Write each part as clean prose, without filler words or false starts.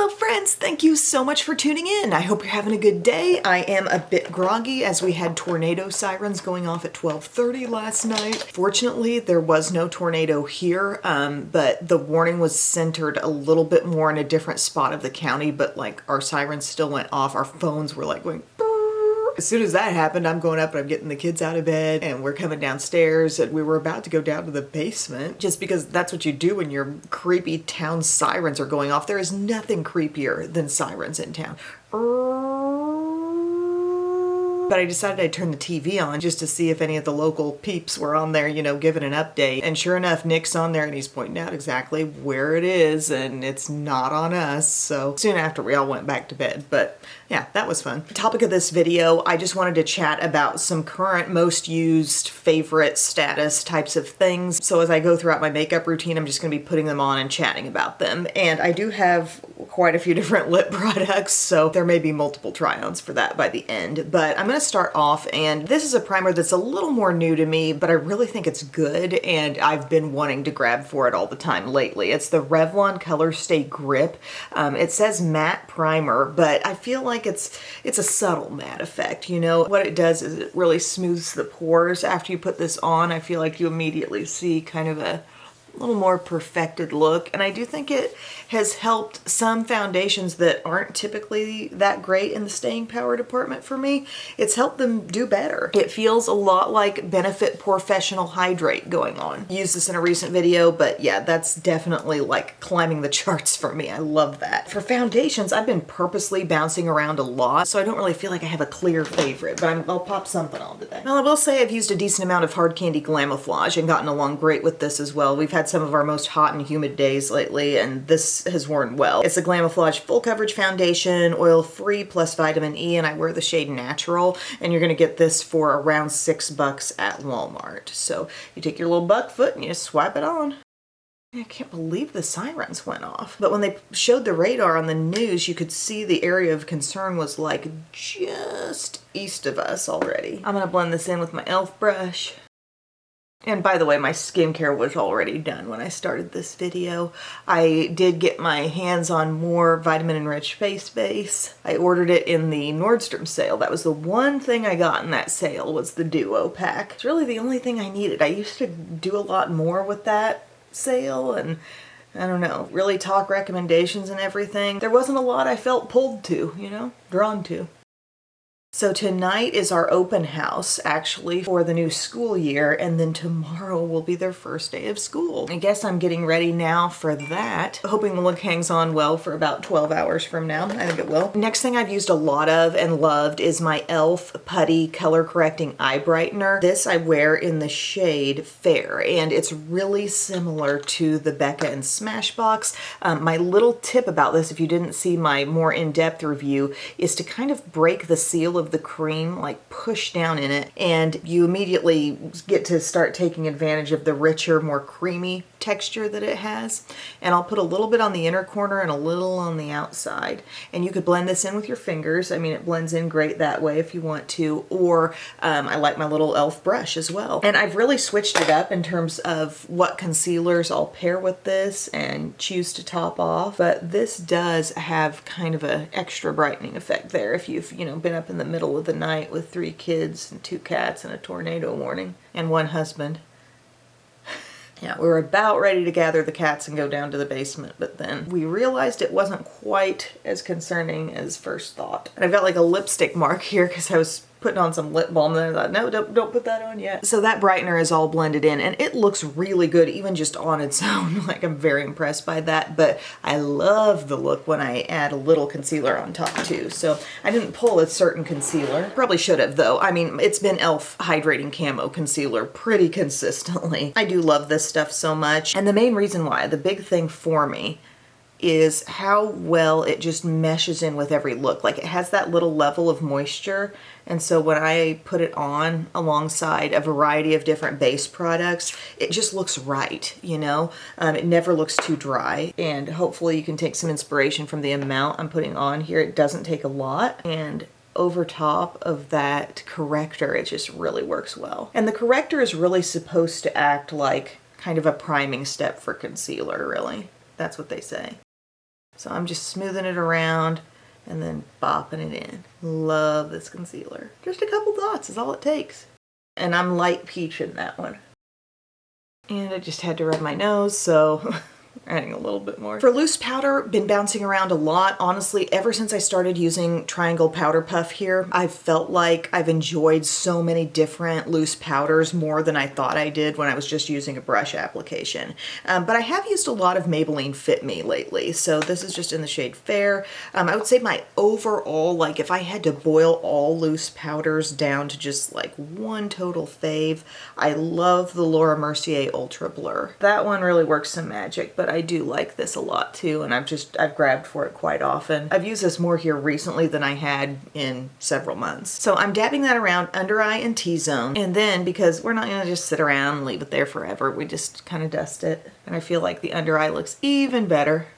Hello friends, thank you so much for tuning in. I hope you're having a good day. I am a bit groggy as we had tornado sirens going off at 12:30 last night. Fortunately, there was no tornado here, but the warning was centered a little bit more in a different spot of the county, but like our sirens still went off. Our phones were like going as soon as that happened. I'm going up and I'm getting the kids out of bed and we're coming downstairs, and we were about to go down to the basement just because that's what you do when your creepy town sirens are going off. There is nothing creepier than sirens in town. But I decided I'd turn the TV on just to see if any of the local peeps were on there, you know, giving an update. And sure enough, Nick's on there and he's pointing out exactly where it is, and it's not on us. So soon after, we all went back to bed. But yeah, that was fun. The topic of this video, I just wanted to chat about some current most used favorite status types of things. So as I go throughout my makeup routine, I'm just going to be putting them on and chatting about them. And I do have quite a few different lip products, so there may be multiple try-ons for that by the end. But I'm going to start off, and this is a primer that's a little more new to me, but I really think it's good, and I've been wanting to grab for it all the time lately. It's the Revlon Color Stay Grip. It says matte primer, but I feel like it's a subtle matte effect. You know, what it does is it really smooths the pores. After you put this on, I feel like you immediately see kind of a little more perfected look, and I do think it has helped some foundations that aren't typically that great in the staying power department for me. It's helped them do better. It feels a lot like Benefit Professional Hydrate going on. Used this in a recent video, but yeah, that's definitely like climbing the charts for me. I love that. For foundations, I've been purposely bouncing around a lot, so I don't really feel like I have a clear favorite, but I'll pop something on today. Well, I will say I've used a decent amount of Hard Candy Glamouflage and gotten along great with this as well. We've had some of our most hot and humid days lately, and this has worn well. It's a Glamouflage full coverage foundation, oil-free plus vitamin E, and I wear the shade Natural, and you're gonna get this for around $6 at Walmart. So you take your little buck foot and you swipe it on. I can't believe the sirens went off. But when they showed the radar on the news, you could see the area of concern was like just east of us already. I'm gonna blend this in with my e.l.f. brush. And by the way, my skincare was already done when I started this video. I did get my hands on more vitamin-enriched face base. I ordered it in the Nordstrom sale. That was the one thing I got in that sale, was the Duo pack. It's really the only thing I needed. I used to do a lot more with that sale, and I don't know, really talk recommendations and everything. There wasn't a lot I felt pulled to, you know, drawn to. So tonight is our open house, actually, for the new school year, and then tomorrow will be their first day of school. I guess I'm getting ready now for that, hoping the look hangs on well for about 12 hours from now. I think it will. Next thing I've used a lot of and loved is my e.l.f. Putty Color Correcting Eye Brightener. This I wear in the shade Fair, and it's really similar to the Becca and Smashbox. My little tip about this, if you didn't see my more in-depth review, is to kind of break the seal of the cream, like push down in it, and you immediately get to start taking advantage of the richer, more creamy texture that it has. And I'll put a little bit on the inner corner and a little on the outside. And you could blend this in with your fingers. I mean, it blends in great that way if you want to, or I like my little e.l.f. brush as well. And I've really switched it up in terms of what concealers I'll pair with this and choose to top off. But this does have kind of an extra brightening effect there if you've, you know, been up in the middle of the night with 3 kids and 2 cats and a tornado warning and 1 husband. Yeah, we were about ready to gather the cats and go down to the basement, but then we realized it wasn't quite as concerning as first thought. And I've got like a lipstick mark here because I was putting on some lip balm, and I thought, no, don't put that on yet. So that brightener is all blended in, and it looks really good even just on its own. Like, I'm very impressed by that, but I love the look when I add a little concealer on top too. So I didn't pull a certain concealer. Probably should have though. I mean, it's been e.l.f. Hydrating Camo Concealer pretty consistently. I do love this stuff so much, and the main reason why, the big thing for me, is how well it just meshes in with every look. Like, it has that little level of moisture, and so when I put it on alongside a variety of different base products, it just looks right, you know? It never looks too dry, and hopefully you can take some inspiration from the amount I'm putting on here. It doesn't take a lot, and over top of that corrector, it just really works well. And the corrector is really supposed to act like kind of a priming step for concealer, really. That's what they say. So I'm just smoothing it around and then bopping it in. Love this concealer. Just a couple dots is all it takes. And I'm light peach in that one. And I just had to rub my nose, so adding a little bit more. For loose powder, been bouncing around a lot. Honestly, ever since I started using Triangle Powder Puff here, I've felt like I've enjoyed so many different loose powders more than I thought I did when I was just using a brush application. But I have used a lot of Maybelline Fit Me lately, so this is just in the shade Fair. I would say my overall, like if I had to boil all loose powders down to just like one total fave, I love the Laura Mercier Ultra Blur. That one really works some magic, but I do like this a lot too, and I've grabbed for it quite often. I've used this more here recently than I had in several months. So I'm dabbing that around under eye and T-zone, and then because we're not gonna just sit around and leave it there forever, we just kind of dust it, and I feel like the under eye looks even better.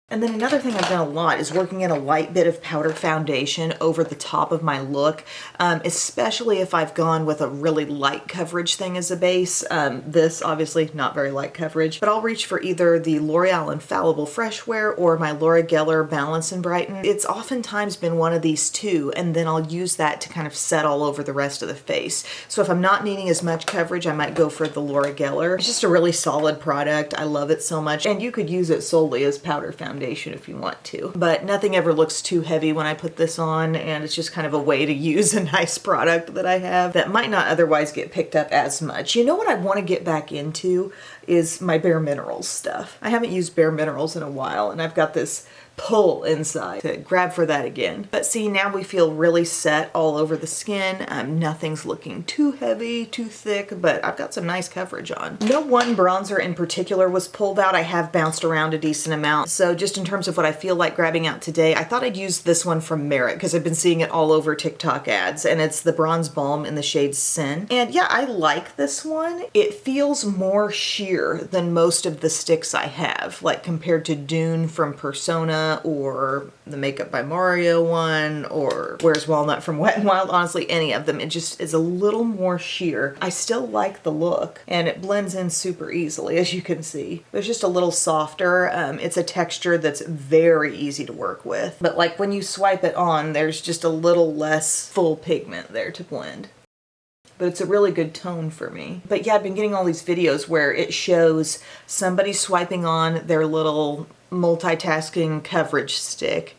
And then another thing I've done a lot is working in a light bit of powder foundation over the top of my look, especially if I've gone with a really light coverage thing as a base. This obviously not very light coverage, but I'll reach for either the L'Oreal Infallible Fresh Wear or my Laura Geller Balance and Brighten. It's oftentimes been one of these two, and then I'll use that to kind of set all over the rest of the face. So if I'm not needing as much coverage, I might go for the Laura Geller. It's just a really solid product. I love it so much, and you could use it solely as powder foundation if you want to, but nothing ever looks too heavy when I put this on, and it's just kind of a way to use a nice product that I have that might not otherwise get picked up as much. You know what I want to get back into is my Bare Minerals stuff. I haven't used Bare Minerals in a while, and I've got this pull inside to grab for that again. But see, now we feel really set all over the skin. Nothing's looking too heavy, too thick, but I've got some nice coverage on. No one bronzer in particular was pulled out. I have bounced around a decent amount. So just in terms of what I feel like grabbing out today, I thought I'd use this one from Merit because I've been seeing it all over TikTok ads, and it's the Bronze Balm in the shade Sin. And yeah, I like this one. It feels more sheer than most of the sticks I have, like compared to Dune from Persona, or the Makeup by Mario one, or Where's Walnut from Wet n Wild. Honestly, any of them. It just is a little more sheer. I still like the look, and it blends in super easily, as you can see. It's just a little softer. It's a texture that's very easy to work with, but like when you swipe it on, there's just a little less full pigment there to blend. But it's a really good tone for me. But yeah, I've been getting all these videos where it shows somebody swiping on their little multitasking coverage stick,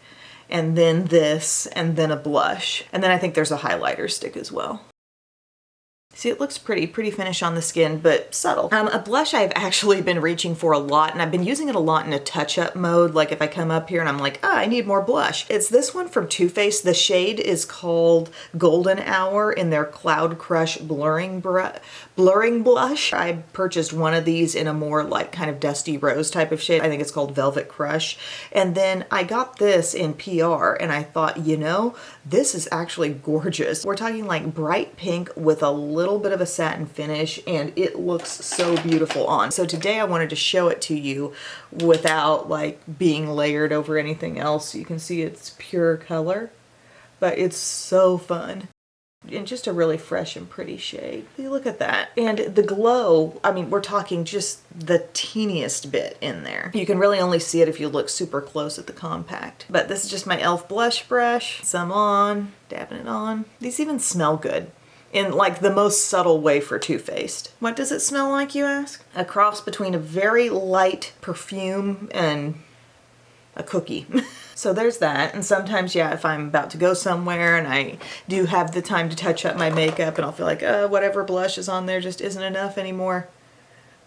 and then this, and then a blush. And then I think there's a highlighter stick as well. See, it looks pretty finish on the skin, but subtle. A blush I've actually been reaching for a lot, and I've been using it a lot in a touch-up mode, like if I come up here and I'm like, I need more blush. It's this one from Too Faced. The shade is called Golden Hour in their Cloud Crush Blurring Blush. I purchased one of these in a more like kind of dusty rose type of shade. I think it's called Velvet Crush. And then I got this in PR, and I thought, you know, this is actually gorgeous. We're talking like bright pink with a little bit of a satin finish, and it looks so beautiful on. So today I wanted to show it to you without like being layered over anything else. You can see it's pure color, but it's so fun. And just a really fresh and pretty shade. You look at that. And the glow, I mean, we're talking just the teeniest bit in there. You can really only see it if you look super close at the compact. But this is just my e.l.f. blush brush. Some on, dabbing it on. These even smell good in like the most subtle way for Too Faced. What does it smell like, you ask? A cross between a very light perfume and a cookie. So there's that. And sometimes, yeah, if I'm about to go somewhere and I do have the time to touch up my makeup and I'll feel like, whatever blush is on there just isn't enough anymore,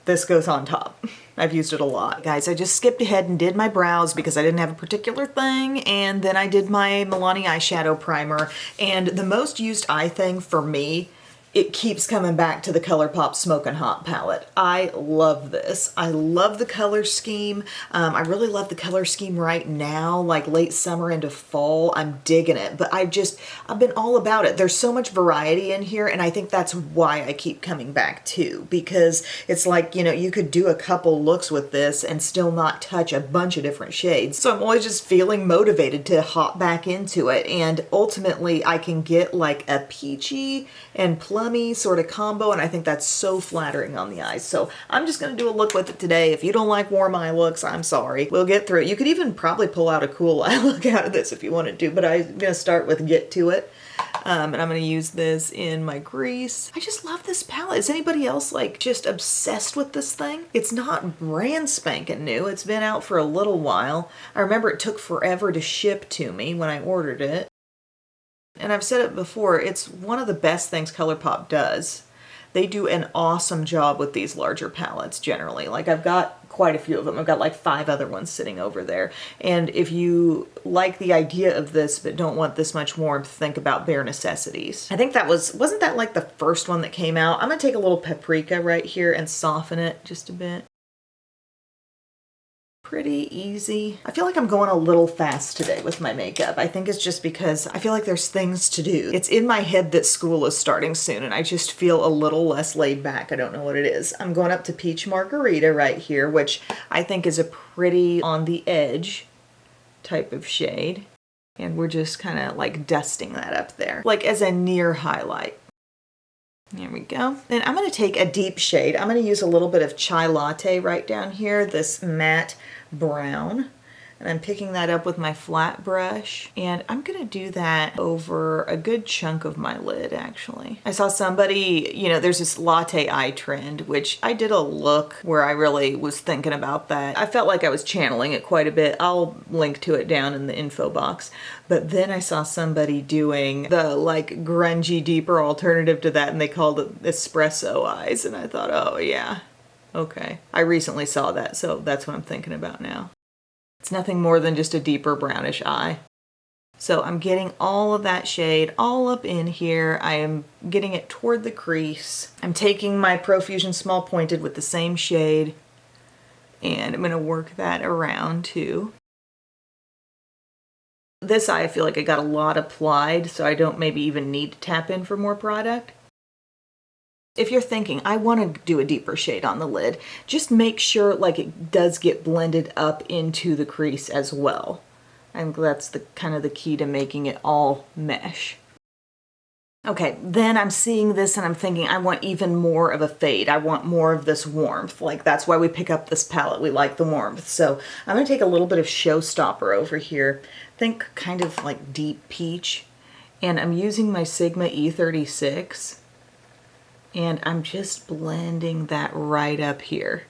this goes on top. I've used it a lot. Guys, I just skipped ahead and did my brows because I didn't have a particular thing, and then I did my Milani eyeshadow primer. And the most used eye thing for me, it keeps coming back to the ColourPop Smokin' Hot palette. I love this. I love the color scheme. I really love the color scheme right now, like late summer into fall. I'm digging it, but I've been all about it. There's so much variety in here, and I think that's why I keep coming back too, because it's like, you know, you could do a couple looks with this and still not touch a bunch of different shades. So I'm always just feeling motivated to hop back into it, and ultimately I can get like a peachy and plum plummy sort of combo, and I think that's so flattering on the eyes. So I'm just gonna do a look with it today. If you don't like warm eye looks, I'm sorry. We'll get through it. You could even probably pull out a cool eye look out of this if you wanted to, but I'm gonna start with Get To It. And I'm gonna use this in my crease. I just love this palette. Is anybody else like just obsessed with this thing? It's not brand spanking new. It's been out for a little while. I remember it took forever to ship to me when I ordered it. And I've said it before, it's one of the best things ColourPop does. They do an awesome job with these larger palettes generally. Like I've got quite a few of them. I've got like 5 other ones sitting over there. And if you like the idea of this but don't want this much warmth, think about Bare Necessities. I think that wasn't that like the first one that came out? I'm gonna take a little paprika right here and soften it just a bit. Pretty easy. I feel like I'm going a little fast today with my makeup. I think it's just because I feel like there's things to do. It's in my head that school is starting soon and I just feel a little less laid back. I don't know what it is. I'm going up to Peach Margarita right here, which I think is a pretty on the edge type of shade. And we're just kind of like dusting that up there, like as a near highlight. There we go. Then I'm going to take a deep shade. I'm going to use a little bit of Chai Latte right down here, this matte brown. And I'm picking that up with my flat brush. And I'm going to do that over a good chunk of my lid, actually. I saw somebody, you know, there's this latte eye trend, which I did a look where I really was thinking about that. I felt like I was channeling it quite a bit. I'll link to it down in the info box. But then I saw somebody doing the like grungy, deeper alternative to that, and they called it espresso eyes. And I thought, oh yeah, okay. I recently saw that, so that's what I'm thinking about now. It's nothing more than just a deeper brownish eye. So I'm getting all of that shade all up in here. I am getting it toward the crease. I'm taking my Profusion Small Pointed with the same shade, and I'm gonna work that around too. This eye, I feel like I got a lot applied, so I don't maybe even need to tap in for more product. If you're thinking, I want to do a deeper shade on the lid, just make sure like it does get blended up into the crease as well. And that's the kind of the key to making it all mesh. Okay, then I'm seeing this and I'm thinking I want even more of a fade. I want more of this warmth. Like that's why we pick up this palette. We like the warmth. So I'm going to take a little bit of Showstopper over here. Think kind of like deep peach. And I'm using my Sigma E36. And I'm just blending that right up here.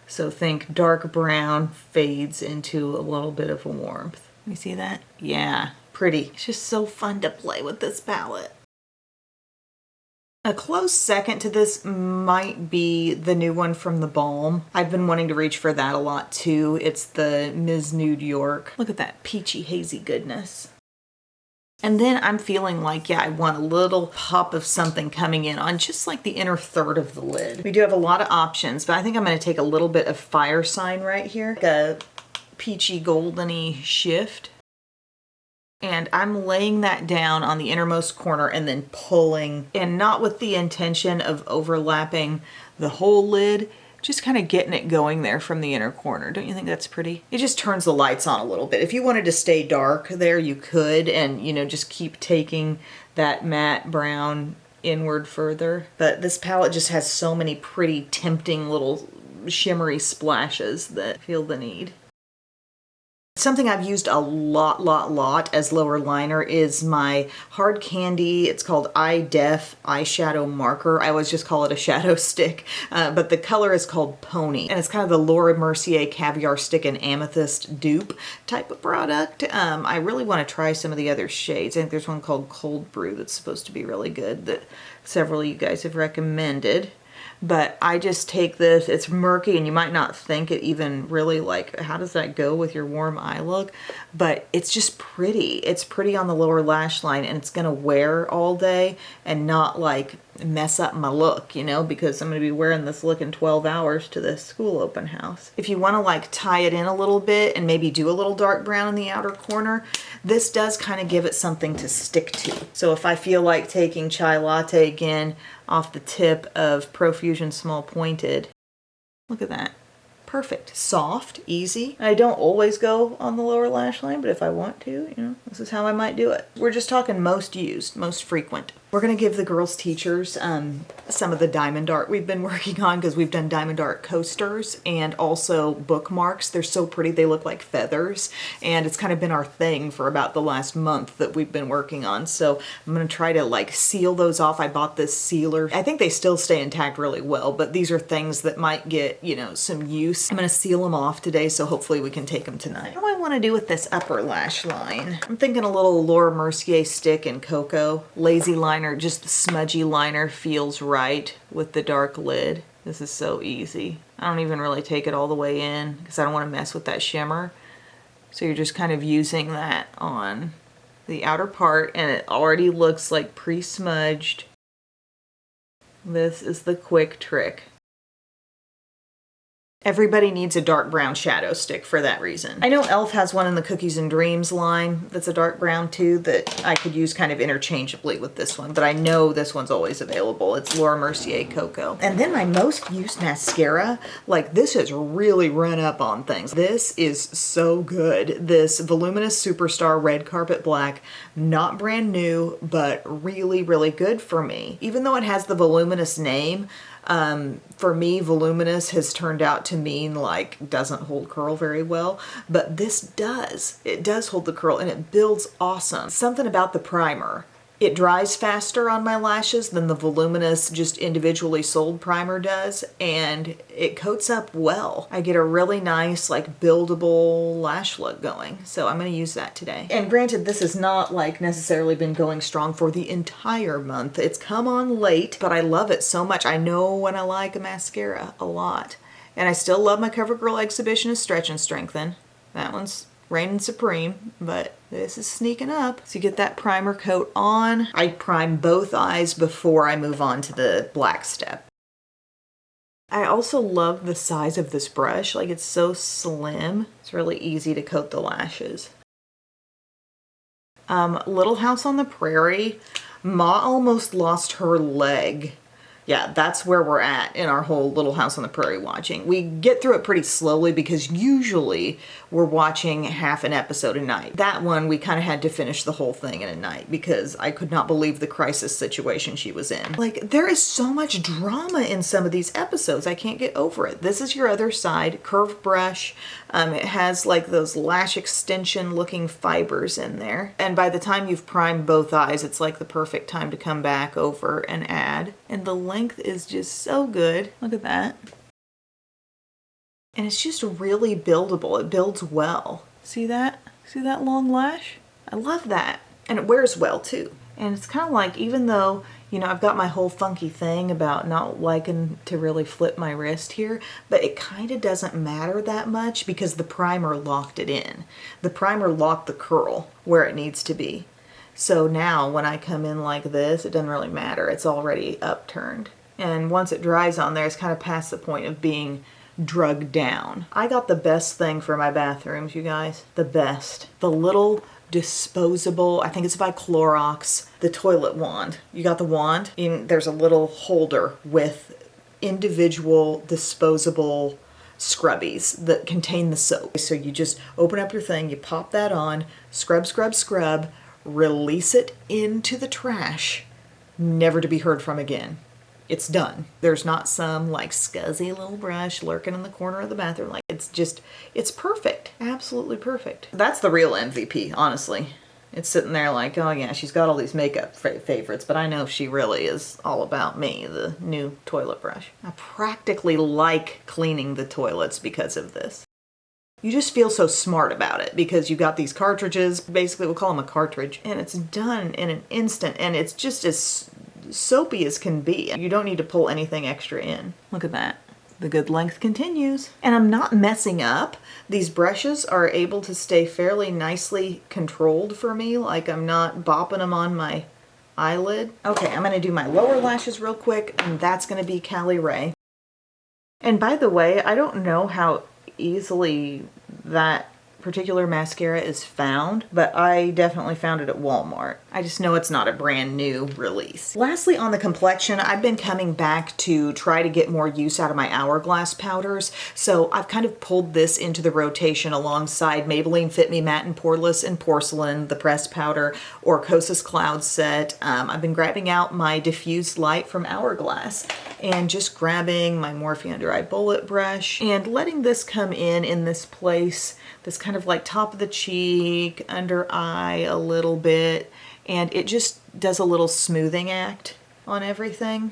So think dark brown fades into a little bit of a warmth. You see that? Yeah, pretty. It's just so fun to play with this palette. A close second to this might be the new one from the Balm. I've been wanting to reach for that a lot too. It's the Ms. Nude York. Look at that peachy hazy goodness. And then I'm feeling like, yeah, I want a little pop of something coming in on just like the inner third of the lid. We do have a lot of options, but I think I'm going to take a little bit of Fire Sign right here, like a peachy goldeny shift. And I'm laying that down on the innermost corner and then pulling, and not with the intention of overlapping the whole lid, just kind of getting it going there from the inner corner. Don't you think that's pretty? It just turns the lights on a little bit. If you wanted to stay dark there, you could, and you know, just keep taking that matte brown inward further. But this palette just has so many pretty tempting little shimmery splashes that feel the need. Something I've used a lot as lower liner is my Hard Candy. It's called iDef eyeshadow marker. I always just call it a shadow stick, but the color is called Pony. And it's kind of the Laura Mercier Caviar Stick and Amethyst dupe type of product. I really want to try some of the other shades. I think there's one called Cold Brew that's supposed to be really good that several of you guys have recommended. But I just take this, it's murky and you might not think it even really like, how does that go with your warm eye look? But it's just pretty. It's pretty on the lower lash line and it's gonna wear all day and not like mess up my look, you know, because I'm gonna be wearing this look in 12 hours to the school open house. If you wanna like tie it in a little bit and maybe do a little dark brown in the outer corner, this does kind of give it something to stick to. So if I feel like taking Chai Latte again off the tip of Profusion Small Pointed, look at that. Perfect. Soft, easy. I don't always go on the lower lash line, but if I want to, you know, this is how I might do it. We're just talking most used, most frequent. We're gonna give the girls teachers some of the diamond art we've been working on, because we've done diamond art coasters and also bookmarks. They're so pretty, they look like feathers, and it's kind of been our thing for about the last month that we've been working on. So I'm gonna try to like seal those off. I bought this sealer. I think they still stay intact really well, but these are things that might get, you know, some use. I'm gonna seal them off today, so hopefully we can take them tonight. What do I wanna do with this upper lash line? I'm thinking a little Laura Mercier stick in Cocoa. Lazy liner, just the smudgy liner feels right with the dark lid. This is so easy. I don't even really take it all the way in because I don't want to mess with that shimmer. So you're just kind of using that on the outer part, and it already looks like pre-smudged. This is the quick trick. Everybody needs a dark brown shadow stick for that reason. I know e.l.f. has one in the Cookies and Dreams line that's a dark brown too that I could use kind of interchangeably with this one, but I know this one's always available. It's Laura Mercier Cocoa. And then my most used mascara, like this has really run up on things. This is so good. This Voluminous Superstar Red Carpet Black, not brand new, but really, really good for me. Even though it has the Voluminous name, for me, voluminous has turned out to mean like doesn't hold curl very well, but this does. It does hold the curl and it builds awesome. Something about the primer. It dries faster on my lashes than the voluminous just individually sold primer does, and it coats up well. I get a really nice like buildable lash look going, so I'm going to use that today. And granted, this has not like necessarily been going strong for the entire month. It's come on late, but I love it so much. I know when I like a mascara a lot. And I still love my CoverGirl Exhibitionist Stretch and Strengthen. That one's reigning supreme, but this is sneaking up. So you get that primer coat on. I prime both eyes before I move on to the black step. I also love the size of this brush. Like it's so slim. It's really easy to coat the lashes. Little House on the Prairie. Ma almost lost her leg. Yeah, that's where we're at in our whole Little House on the Prairie watching. We get through it pretty slowly because usually we're watching half an episode a night. That one, we kind of had to finish the whole thing in a night because I could not believe the crisis situation she was in. Like, there is so much drama in some of these episodes. I can't get over it. This is your other side, curved brush. It has like those lash extension looking fibers in there. And by the time you've primed both eyes, it's like the perfect time to come back over and add. And the length is just so good. Look at that. And it's just really buildable. It builds well. See that? See that long lash? I love that. And it wears well too. And it's kind of like, even though, you know, I've got my whole funky thing about not liking to really flip my wrist here, but it kind of doesn't matter that much because the primer locked it in. The primer locked the curl where it needs to be. So now when I come in like this, it doesn't really matter. It's already upturned. And once it dries on there, it's kind of past the point of being drugged down. I got the best thing for my bathrooms, you guys. The best. The little disposable, I think it's by Clorox, the toilet wand. You got the wand? There's a little holder with individual disposable scrubbies that contain the soap. So you just open up your thing, you pop that on, scrub, scrub, scrub, release it into the trash, never to be heard from again. It's done. There's not some like scuzzy little brush lurking in the corner of the bathroom. Like it's perfect. Absolutely perfect. That's the real MVP, honestly. It's sitting there like, oh yeah, she's got all these makeup favorites, but I know she really is all about me, the new toilet brush. I practically like cleaning the toilets because of this. You just feel so smart about it because you got these cartridges, basically we'll call them a cartridge, and it's done in an instant, and it's just as soapy as can be. You don't need to pull anything extra in. Look at that. The good length continues. And I'm not messing up. These brushes are able to stay fairly nicely controlled for me, like I'm not bopping them on my eyelid. Okay, I'm gonna do my lower lashes real quick, and that's gonna be Caliray. And by the way, I don't know how easily that particular mascara is found, but I definitely found it at Walmart. I just know it's not a brand new release. Lastly, on the complexion, I've been coming back to try to get more use out of my Hourglass powders. So I've kind of pulled this into the rotation alongside Maybelline Fit Me Matte and Poreless and Porcelain, the pressed powder, or Kosas Cloud Set. I've been grabbing out my diffused light from Hourglass and just grabbing my Morphe Under Eye Bullet Brush and letting this come in this place, this kind of like top of the cheek, under eye a little bit. And it just does a little smoothing act on everything.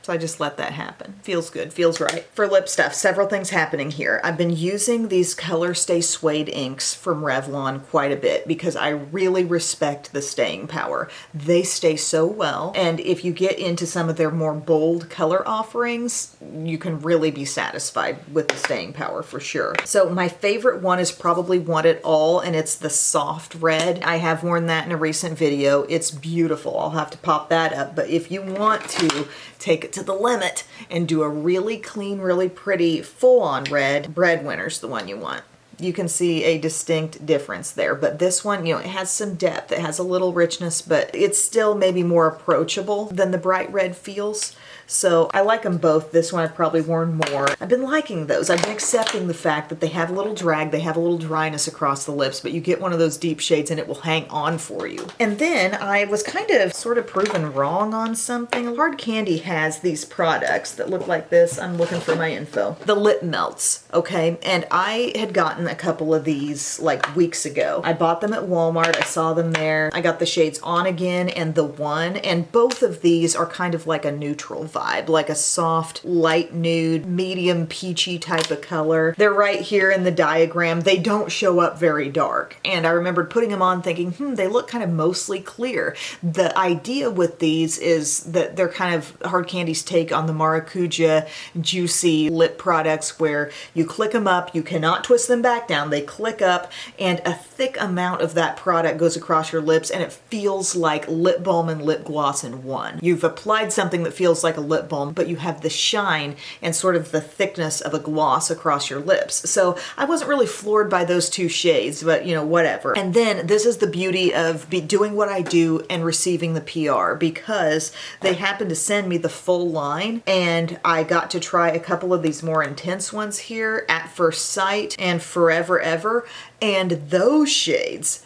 So I just let that happen. Feels good, feels right. For lip stuff, several things happening here. I've been using these Color Stay Suede inks from Revlon quite a bit because I really respect the staying power. They stay so well, and if you get into some of their more bold color offerings, you can really be satisfied with the staying power for sure. So my favorite one is probably Want It All, and it's the soft red. I have worn that in a recent video. It's beautiful. I'll have to pop that up, but if you want to take it to the limit and do a really clean, really pretty full-on red, Breadwinner's the one you want. You can see a distinct difference there, but this one, you know, it has some depth, it has a little richness, but it's still maybe more approachable than the bright red feels. So I like them both. This one I've probably worn more. I've been liking those. I've been accepting the fact that they have a little drag, they have a little dryness across the lips, but you get one of those deep shades and it will hang on for you. And then I was kind of sort of proven wrong on something. Hard Candy has these products that look like this. I'm looking for my info. The lip melts, okay? And I had gotten a couple of these like weeks ago. I bought them at Walmart. I saw them there. I got the shades On Again and The One, and both of these are kind of like a neutral vibe, like a soft, light nude, medium peachy type of color. They're right here in the diagram. They don't show up very dark. And I remembered putting them on thinking, they look kind of mostly clear. The idea with these is that they're kind of Hard Candy's take on the Maracuja juicy lip products where you click them up, you cannot twist them back down, they click up, and a thick amount of that product goes across your lips and it feels like lip balm and lip gloss in one. You've applied something that feels like a lip balm, but you have the shine and sort of the thickness of a gloss across your lips. So I wasn't really floored by those two shades, but you know, whatever. And then this is the beauty of doing what I do and receiving the PR, because they happened to send me the full line and I got to try a couple of these more intense ones here, At First Sight and Forever Ever. And those shades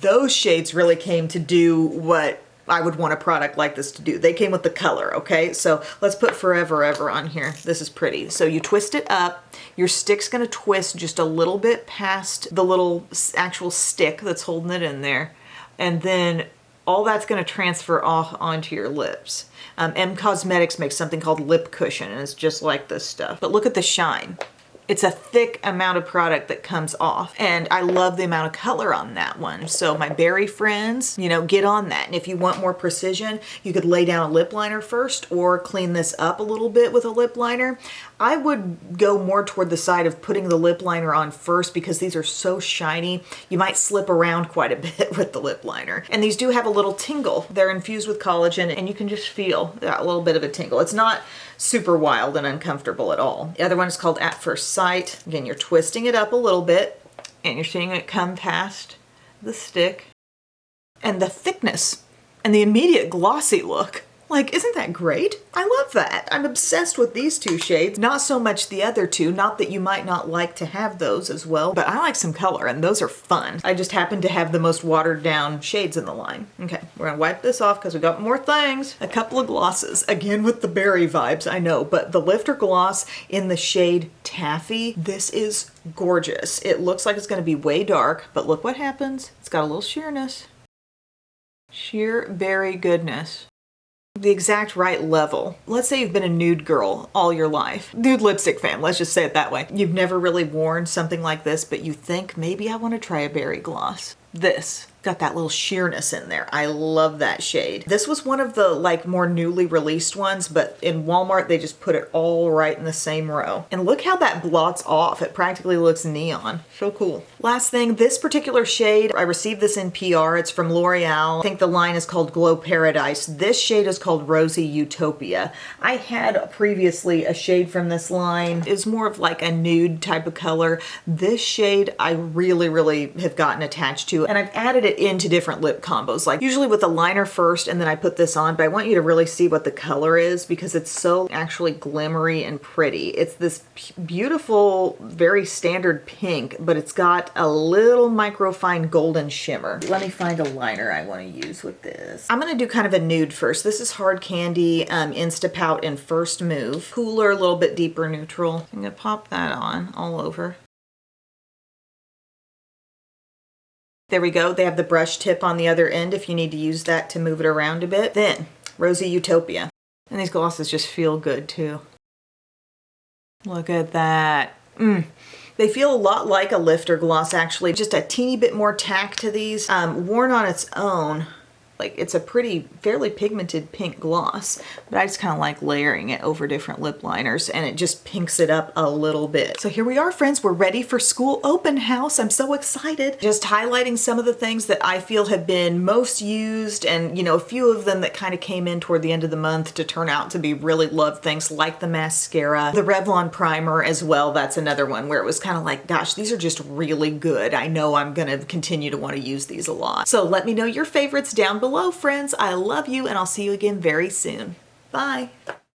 really came to do what I would want a product like this to do. They came with the color, okay? So let's put Forever Ever on here. This is pretty. So you twist it up. Your stick's gonna twist just a little bit past the little actual stick that's holding it in there. And then all that's gonna transfer off onto your lips. M Cosmetics makes something called Lip Cushion, and it's just like this stuff. But look at the shine. It's a thick amount of product that comes off, and I love the amount of color on that one. So my berry friends, you know, get on that. And if you want more precision, you could lay down a lip liner first or clean this up a little bit with a lip liner. I would go more toward the side of putting the lip liner on first because these are so shiny. You might slip around quite a bit with the lip liner. And these do have a little tingle. They're infused with collagen and you can just feel that little bit of a tingle. It's not super wild and uncomfortable at all. The other one is called At First Sight. Again, you're twisting it up a little bit and you're seeing it come past the stick. And the thickness and the immediate glossy look. Like, isn't that great? I love that. I'm obsessed with these two shades. Not so much the other two, not that you might not like to have those as well, but I like some color and those are fun. I just happen to have the most watered down shades in the line. Okay, we're gonna wipe this off because we got more things. A couple of glosses, again with the berry vibes, I know, but the Lifter Gloss in the shade Taffy, this is gorgeous. It looks like it's gonna be way dark, but look what happens. It's got a little sheerness. Sheer berry goodness. The exact right level. Let's say you've been a nude girl all your life. Nude lipstick fan, let's just say it that way. You've never really worn something like this, but you think maybe I want to try a berry gloss. This got that little sheerness in there. I love that shade. This was one of the like more newly released ones, but in Walmart they just put it all right in the same row. And look how that blots off. It practically looks neon. So cool. Last thing, this particular shade, I received this in PR. It's from L'Oreal. I think the line is called Glow Paradise. This shade is called Rosy Utopia. I had previously a shade from this line. It was more of like a nude type of color. This shade I really have gotten attached to, and I've added it it into different lip combos. Like usually with a liner first and then I put this on, but I want you to really see what the color is because it's so actually glimmery and pretty. It's this beautiful, very standard pink, but it's got a little microfine golden shimmer. Let me find a liner I want to use with this. I'm gonna do kind of a nude first. This is Hard Candy Instapout in First Move. Cooler, a little bit deeper neutral. I'm gonna pop that on all over. There we go. They have the brush tip on the other end if you need to use that to move it around a bit. Then, Rosy Utopia. And these glosses just feel good too. Look at that. They feel a lot like a lifter gloss actually. Just a teeny bit more tack to these. Worn on its own, like it's a pretty, fairly pigmented pink gloss, but I just kind of like layering it over different lip liners and it just pinks it up a little bit. So here we are, friends. We're ready for school open house. I'm so excited. Just highlighting some of the things that I feel have been most used and, you know, a few of them that kind of came in toward the end of the month to turn out to be really loved things like the mascara, the Revlon primer as well. That's another one where it was kind of like, gosh, these are just really good. I know I'm going to continue to want to use these a lot. So let me know your favorites down below, friends. I love you and I'll see you again very soon. Bye.